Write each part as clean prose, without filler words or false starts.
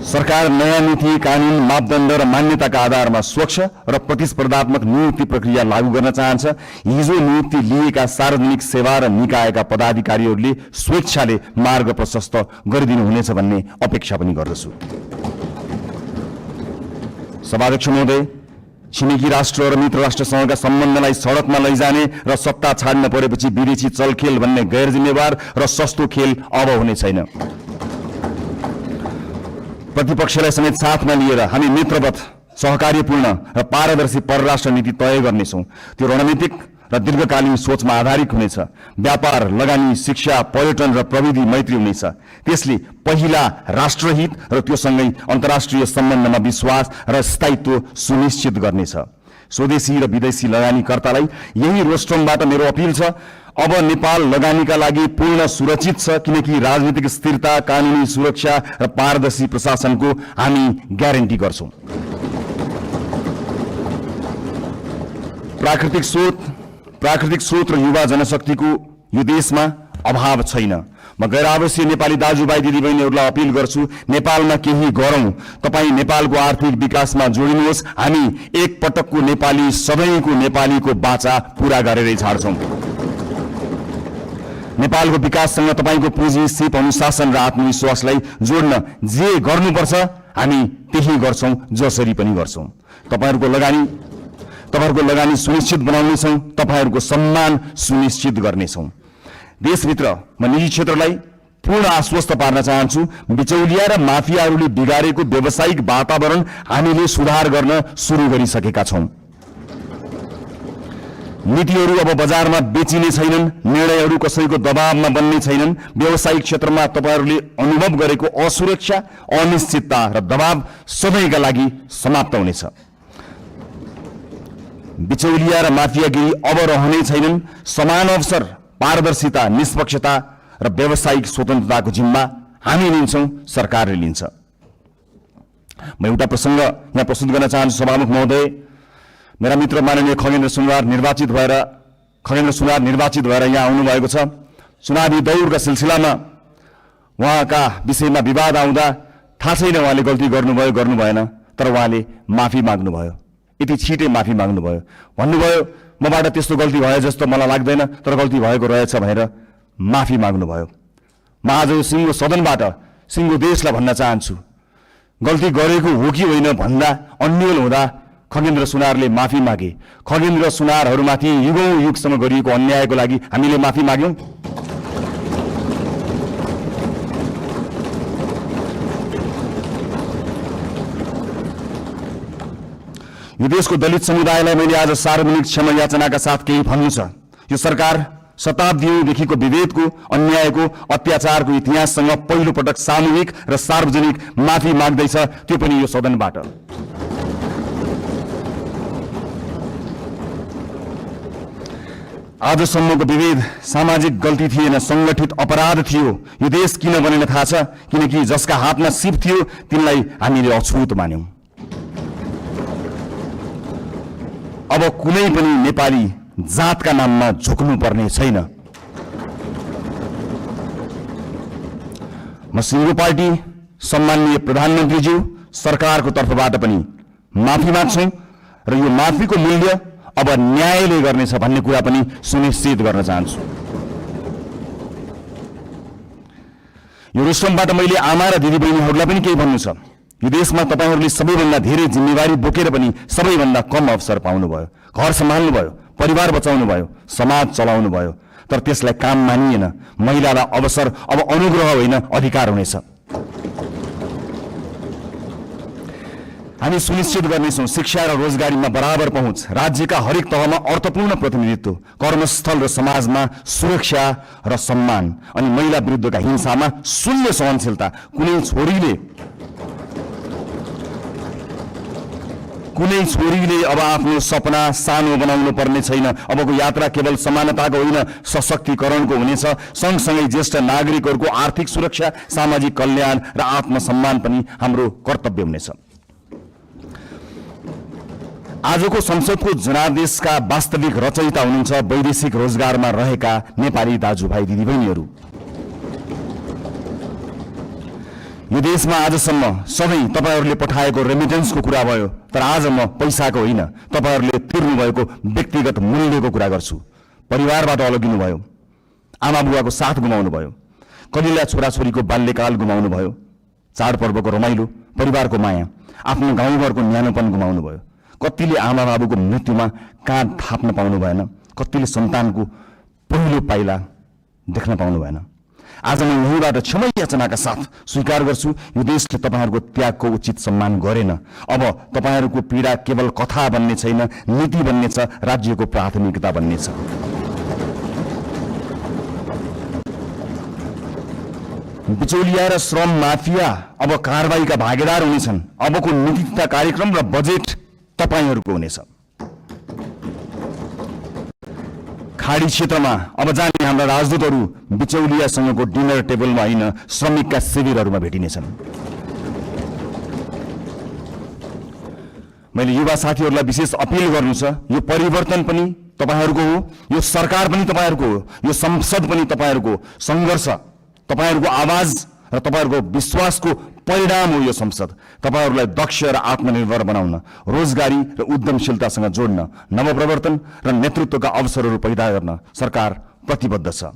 सरकार नयाँ नीति कानून मापदण्ड र मान्यताका आधारमा स्वच्छ र प्रतिस्पर्धात्मक नियुक्ति प्रक्रिया लागू गर्न चाहन्छ। हिजो नियुक्ति लिएका सार्वजनिक सेवा र निकायका पदाधिकारीहरूले स्वेच्छाले मार्ग प्रशस्त गरिदिनुहुनेछ भन्ने अपेक्षा पनि गर्दछु। सभाध्यक्ष महोदय, छिमेकी राष्ट्र र मित्र राष्ट्रसँगका सम्बन्धलाई सडकमा लैजाने र सत्ता छाड्न परेपछि विदेशी चलखेल भन्ने गैर जिम्मेवार र सस्तो खेल अब हुने छैन। प्रतिपक्षलाई समेत साथमा लिएर हामी मित्रवत, सहकार्यपूर्ण र पारदर्शी परराष्ट्र नीति तय गर्नेछौँ। त्यो रणनीतिक र दीर्घकालीन सोचमा आधारित हुनेछ। व्यापार, लगानी, शिक्षा, पर्यटन र प्रविधि मैत्री हुनेछ। त्यसले पहिला राष्ट्रहित र त्योसँगै अन्तर्राष्ट्रिय सम्बन्धमा विश्वास र स्थायित्व सुनिश्चित गर्नेछ। स्वदेशी र विदेशी लगानीकर्तालाई यही रोस्ट्रमबाट मेरो अपिल छ। अब नेपाल लगानीका लागि पूर्ण सुरक्षित छ, किनकि राजनीतिक स्थिरता, कानूनी सुरक्षा र पारदर्शी प्रशासनको हामी ग्यारेन्टी गर्छौं। प्राकृतिक स्रोत र युवा जनशक्तिको यो देशमा अभाव छैन। म गैर आवासीय नेपाली दाजुभाइ दिदीबहिनीहरूलाई अपिल गर्छु, नेपालमा केही गरौं। तपाईँ नेपालको आर्थिक विकासमा जोडिनुहोस्। हामी एक पटकको नेपाली, सधैँको नेपालीको बाचा पूरा गरेरै छाड्छौं। नेपालको विकाससँग तपाईँको पुँजी, सिप, अनुशासन र आत्मविश्वासलाई जोड्न जे गर्नुपर्छ हामी त्यही गर्छौं, जसरी पनि गर्छौं। तपाईहरूको लगानी सुनिश्चित बनाउनेछौं, तपाईहरूको सम्मान सुनिश्चित गर्नेछौं। देशभित्र म निजी क्षेत्रलाई पूर्ण आश्वस्त पार्न चाहन्छु। बिचौलिया र माफियाहरूले बिगारेको व्यावसायिक वातावरण हामीले सुधार गर्न सुरु गरिसकेका छौं। नीतिहरू अब बजारमा बेचिने छैनन्, निर्णयहरू कसैको दबावमा बन्ने छैनन्। व्यावसायिक क्षेत्रमा तपाईहरूले अनुभव गरेको असुरक्षा, अनिश्चितता र दबाव सधैँका लागि समाप्त हुनेछ। बिचौलिया र माफियागिरी अब रहने छैनन्। समान अवसर, पारदर्शिता, निष्पक्षता र व्यावसायिक स्वतन्त्रताको जिम्मा हामी लिन्छौं, सरकारले लिन्छ। म एउटा प्रसंग यहाँ प्रस्तुत गर्न चाहन्छु। सभामुख महोदय, मेरा मित्र माननीय खगेन्द्र सुनवार निर्वाचित भएर यहाँ आउनुभएको छ। चुनावी दौडका सिलसिलामा उहाँका विषयमा विवाद आउँदा थाहा छैन उहाँले गल्ती गर्नुभयो गर्नु भएन, तर उहाँले माफी माग्नुभयो। यति छिटै माफी माग्नुभयो। भन्नुभयो मबाट त्यस्तो गल्ती भयो जस्तो मलाई लाग्दैन, तर गल्ती भएको रहेछ भनेर माफी माग्नुभयो। म आज सिङ्गो सदनबाट सिङ्गो देशलाई भन्न चाहन्छु, गल्ती गरेको हो कि होइन भन्दा अन्यल हुँदा खगेन्द्र सुनारले माफी मागे। खगेन्द्र सुनारहरूमाथि युगौं युगसम्म गरिएको अन्यायको लागि हामीले माफी माग्यौं। यो देशको दलित समुदायलाई मैले आज सार्वजनिक क्षमा याचनाका साथ केही भन्नु छ। यो सरकार शताब्दीदेखिको विभेदको, अन्यायको, अत्याचारको इतिहाससँग पहिलो पटक सामूहिक र सार्वजनिक माफी माग्दैछ, त्यो पनि यो सदनबाट। आजसम्मको विभेद सामाजिक गल्ती थिएन, संगठित अपराध थियो। यो देश किन बनेन थाहा छ? किनकि जसका हातमा सिप थियो तिनलाई हामीले अछुत मान्यौं। अब कुनै पनि नेपाली जातका नाममा झुक्नु पर्ने छैन। म सिङ्गो पार्टी, सम्माननीय प्रधानमन्त्रीज्यू, सरकारको तर्फबाट पनि माफी माग्छौं र यो माफीको मूल्य अब न्यायले गर्नेछ भन्ने कुरा पनि सुनिश्चित गर्न चाहन्छु। यो रोस्ट्रमबाट मैले आमा र दिदीबहिनीहरूलाई पनि केही भन्नु छ। यो देशमा तपाईहरूले सबैभन्दा धेरै जिम्मेवारी बोकेर पनि सबैभन्दा कम अवसर पाउनुभयो। घर सम्हाल्नुभयो, परिवार बचाउनुभयो, समाज चलाउनुभयो, तर त्यसलाई काम मानिएन। महिलालाई अवसर अब अनुग्रह होइन, अधिकार हुनेछ। हामी सुनिश्चित गर्नेछौं शिक्षा र रोजगारीमा बराबर पहुँच, राज्यका हरेक तहमा अर्थपूर्ण प्रतिनिधित्व, कर्मस्थल र समाजमा सुरक्षा र सम्मान, अनि महिला विरुद्धका हिंसामा शून्य सहनशीलता। कुनै छोरीले अब आफ्नो सपना सानो बनाउनु पर्ने छैन। अबको यात्रा केवल समानताको होइन, सशक्तिकरणको हुनेछ। सँगसँगै ज्येष्ठ नागरिकहरूको आर्थिक सुरक्षा, सामाजिक कल्याण र आत्मसम्मान पनि हाम्रो कर्तव्य हुनेछ। आजको संसदको जनादेशका वास्तविक रचयिता हुनुहुन्छ वैदेशिक रोजगारमा रहेका नेपाली दाजुभाइ दिदीबहिनीहरू। यो देशमा आजसम्म सधैँ तपाईहरूले पठाएको रेमिटेन्सको कुरा भयो, तर आज म पैसाको होइन, तपाईहरूले तिर्नुभएको व्यक्तिगत मूल्यको कुरा गर्छु। परिवारबाट अलगिनु भयो, आमा बुवाको साथ गुमाउनु भयो, कलिला छोराछोरीको बाल्यकाल गुमाउनु भयो, चाडपर्वको रमाइलो, परिवारको माया, आफ्नो गाउँघरको न्यानोपन गुमाउनु भयो। कतिले आमा बाबुको मृत्युमा काँध थाप्न पाउनु भएन, कतिले सन्तानको पहिलो पाइला देख्न पाउनु भएन। आज म यहीँबाट क्षमा याचनाका साथ स्वीकार गर्छु, यो देशले तपाईहरूको त्यागको उचित सम्मान गरेन। अब तपाईहरूको पीडा केवल कथा बन्ने छैन, नीति बन्ने छ, राज्यको प्राथमिकता बन्ने छ। बिचौलिया र श्रम माफिया अब कारबाहीका भागीदार हुनेछन्। अबको नीति तथा कार्यक्रम र बजेट तपाईहरूको हुनेछ। खाडी क्षेत्रमा अब जाने हाम्रा राजदूतहरू बिचौलियासँगको डिनर टेबलमा होइन, श्रमिकका शिविरहरूमा भेटिनेछन्। मैले युवा साथीहरूलाई विशेष अपिल गर्नु छ, यो परिवर्तन पनि तपाईहरूको हो, यो सरकार पनि तपाईहरूको हो, यो संसद पनि तपाईहरूको सङ्घर्ष, तपाईहरूको आवाज र तपाईहरूको विश्वासको परिणाम हो यो संसद। तपाईहरूलाई दक्ष र आत्मनिर्भर बनाउन, रोजगारी र उद्यमशीलतासँग जोड्न, नवप्रवर्तन र नेतृत्वका अवसरहरू पैदा गर्न सरकार प्रतिबद्ध छ।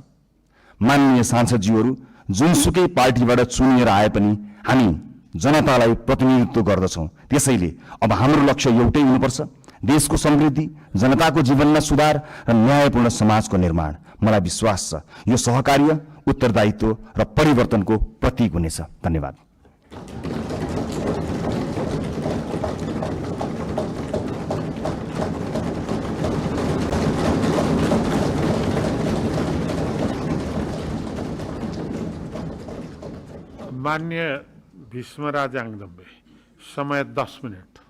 माननीय सांसदज्यूहरू, जुनसुकै पार्टीबाट चुनिएर आए पनि हामी जनतालाई प्रतिनिधित्व गर्दछौँ। त्यसैले अब हाम्रो लक्ष्य एउटै हुनुपर्छ, देशको समृद्धि, जनताको जीवनमा सुधार र न्यायपूर्ण समाजको निर्माण। मलाई विश्वास छ यो सहकार्य, उत्तरदायित्व र परिवर्तनको प्रतीक हुनेछ। धन्यवाद। माननीय भीष्मराज याङदम्बे, समय 10 मिनट।